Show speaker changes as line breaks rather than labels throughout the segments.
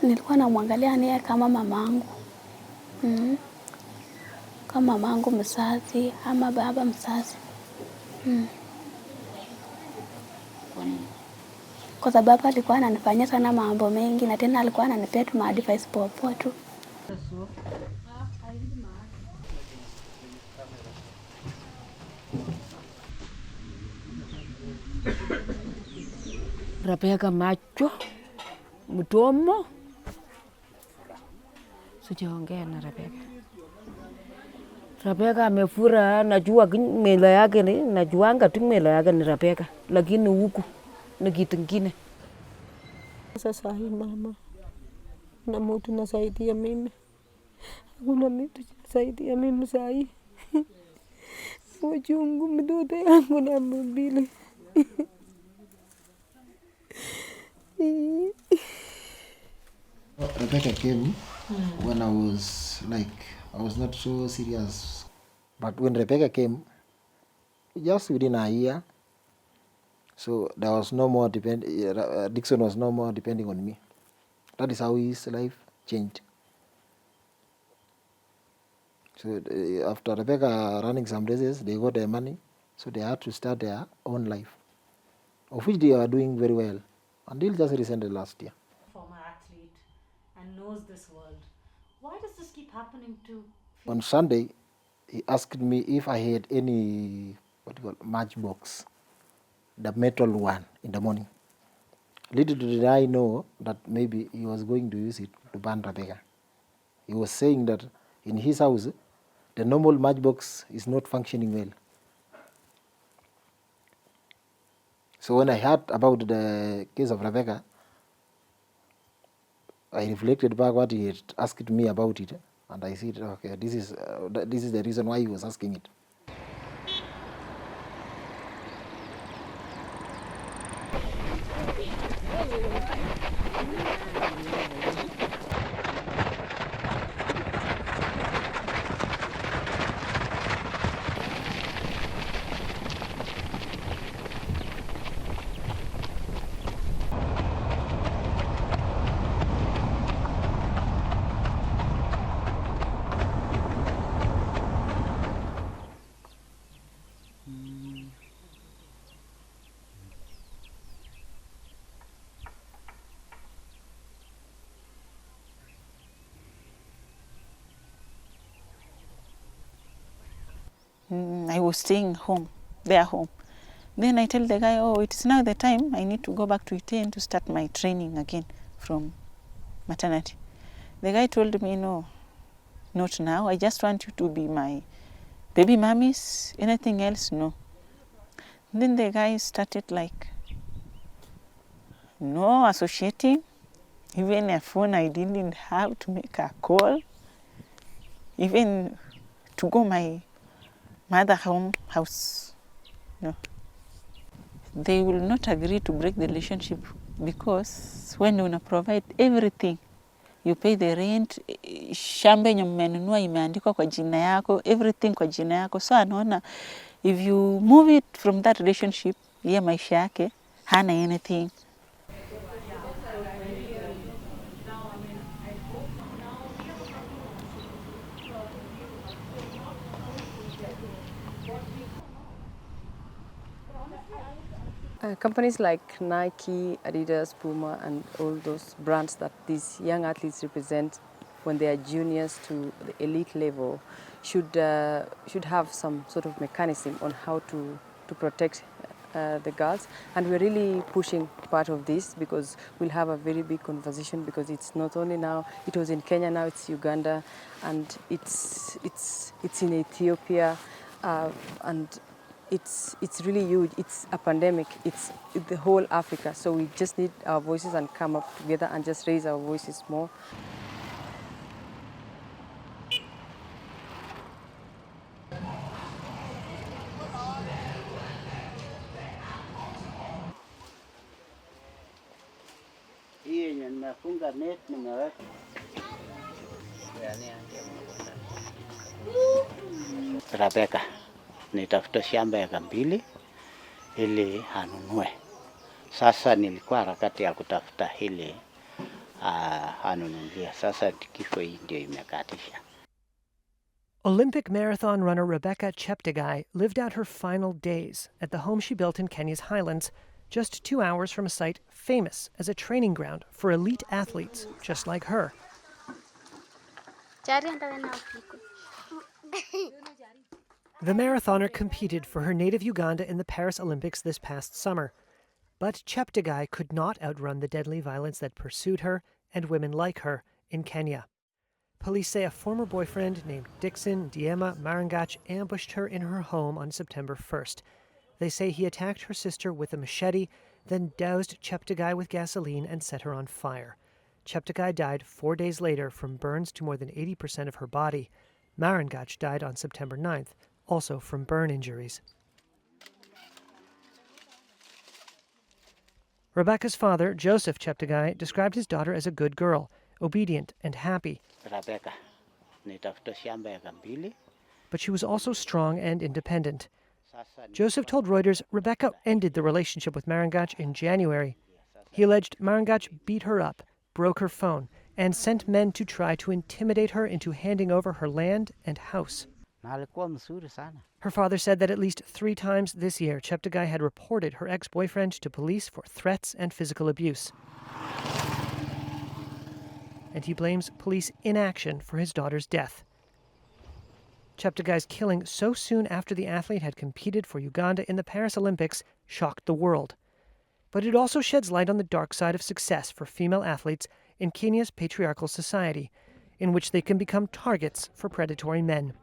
Nilikuwa namwangalia naye kama mamangu. Kama mamangu mzazi ama baba mzazi. Kwa sababu alikuwa ananifanyia sana mambo mengi na tena alikuwa ananipea tu advice poa tu.
Rebecca macho, mdomo. Sijaongea na Rebecca. Rebecca amefura, najua mila yake ni, najuanga tu mila yake ni Rebecca, lakini huku ni kitu kingine.
Sasa hii mama, na mtu nasaidia mimi. Hakuna mtu nasaidia mimi saa hii. Uchungu mtoto yangu na mbili.
Rebecca came when I was not so serious. But when Rebecca came, just within a year, so there was no more Dixon was no more depending on me. That is how his life changed. So after Rebecca running some races, they got their money, so they had to start their own life, of which they are doing very well until just recently last year.
Former athlete and knows this world. Why does this keep happening to?
On Sunday, he asked me if I had any matchbox, the metal one, in the morning. Little did I know that maybe he was going to use it to burn Rebecca. He was saying that in his house, the normal matchbox is not functioning well. So when I heard about the case of Rebecca, I reflected back what he had asked me about it, and I said, okay, this is the reason why he was asking it.
I was staying home, their home. Then I tell the guy, oh, it's now the time I need to go back to Iten to start my training again from maternity. The guy told me, no, not now. I just want you to be my baby mommies. Anything else, no. Then the guy started like, no associating. Even a phone I didn't have to make a call. Even to go my mother house, no. They will not agree to break the relationship because when you provide everything, you pay the rent, shamba yenye mmenunua imeandikwa kwa jina yako, everything kwa jina yako. So anaona if you move it from that relationship, ye maisha yake hana anything.
Companies like Nike, Adidas, Puma, and all those brands that these young athletes represent when they are juniors to the elite level should have some sort of mechanism on how to protect the girls. And we're really pushing part of this because we'll have a very big conversation because it's not only now, it was in Kenya, now it's Uganda, and it's in Ethiopia, and it's really huge. It's a pandemic. It's the whole Africa. So we just need our voices and come up together and just raise our voices more.
Rebecca, nitafuta shamba ya mbili ili anunue. Sasa nilikuwa harakati ya kutafuta ili anunulie. Sasa kifo hii ndio imekatisha.
Olympic marathon runner Rebecca Cheptegei lived out her final days at the home she built in Kenya's highlands, just 2 hours from a site famous as a training ground for elite athletes just like her. The marathoner competed for her native Uganda in the Paris Olympics this past summer. But Cheptegei could not outrun the deadly violence that pursued her and women like her in Kenya. Police say a former boyfriend named Dixon Diema Marangach ambushed her in her home on September 1st. They say he attacked her sister with a machete, then doused Cheptegei with gasoline and set her on fire. Cheptegei died 4 days later from burns to more than 80% of her body. Marangach died on September 9th, also from burn injuries. Rebecca's father, Joseph Cheptegei, described his daughter as a good girl, obedient and happy.
Rebecca, nitafuta shamba ya mbili.
But she was also strong and independent. Joseph told Reuters Rebecca ended the relationship with Marangach in January. He alleged Marangach beat her up, broke her phone, and sent men to try to intimidate her into handing over her land and house. Her father said that at least 3 times this year, Cheptegei had reported her ex-boyfriend to police for threats and physical abuse. And he blames police inaction for his daughter's death. Cheptegei's killing so soon after the athlete had competed for Uganda in the Paris Olympics shocked the world. But it also sheds light on the dark side of success for female athletes in Kenya's patriarchal society, in which they can become targets for predatory men.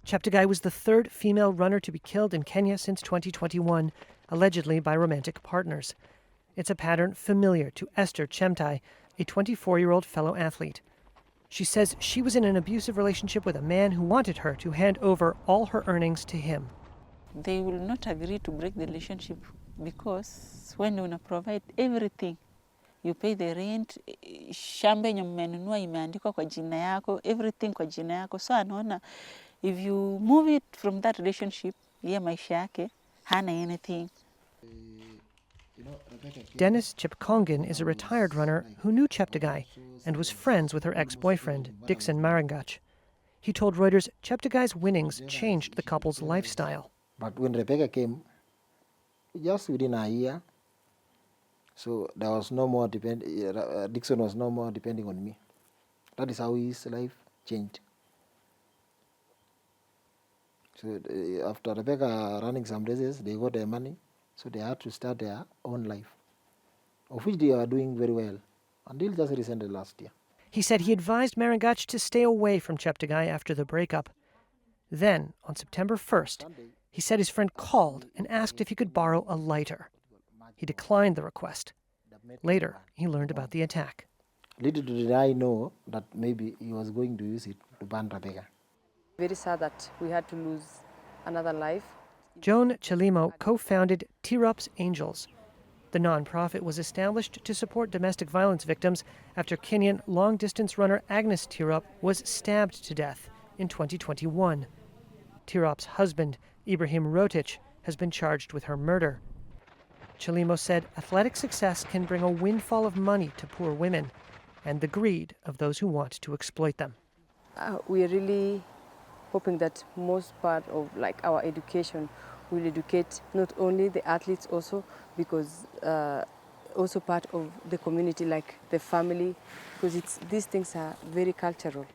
Cheptegei was the 3rd female runner to be killed in Kenya since 2021, allegedly by romantic partners. It's a pattern familiar to Esther Chemtai, a 24-year-old fellow athlete. She says she was in an abusive relationship with a man who wanted her to hand over all her earnings to him.
They will not agree to break the relationship because when you provide everything, you pay the rent, shamba yenye mmenunua imeandikwa kwa jina yako, everything kwa jina yako. So anaona if you move it from that relationship, yeah, maisha yake hana anything.
Dennis Chipkongan is a retired runner who knew Cheptegei and was friends with her ex-boyfriend, Dixon Marangach. He told Reuters Cheptegei's winnings changed the couple's lifestyle.
But when Rebecca came, just within a year, so there was no more Dixon was no more depending on me. That is how his life changed. So after Rebecca running some races, they got their money, so they had to start their own life, of which they are doing very well, until just recently last year.
He said he advised Marangach to stay away from Cheptegei after the breakup. Then, on September 1st, he said his friend called and asked if he could borrow a lighter. He declined the request. Later, he learned about the attack.
Little did I know that maybe he was going to use it to ban Rebecca.
Very sad that we had to lose another life.
Joan Chelimo co-founded T-RUP's Angels. The nonprofit was established to support domestic violence victims after Kenyan long-distance runner Agnes T-RUP was stabbed to death in 2021. T-RUP's husband, Ibrahim Rotich, has been charged with her murder. Chelimo said athletic success can bring a windfall of money to poor women and the greed of those who want to exploit them.
We are really hoping that most part of our education will educate not only the athletes also, because also part of the community, like the family, because these things are very cultural.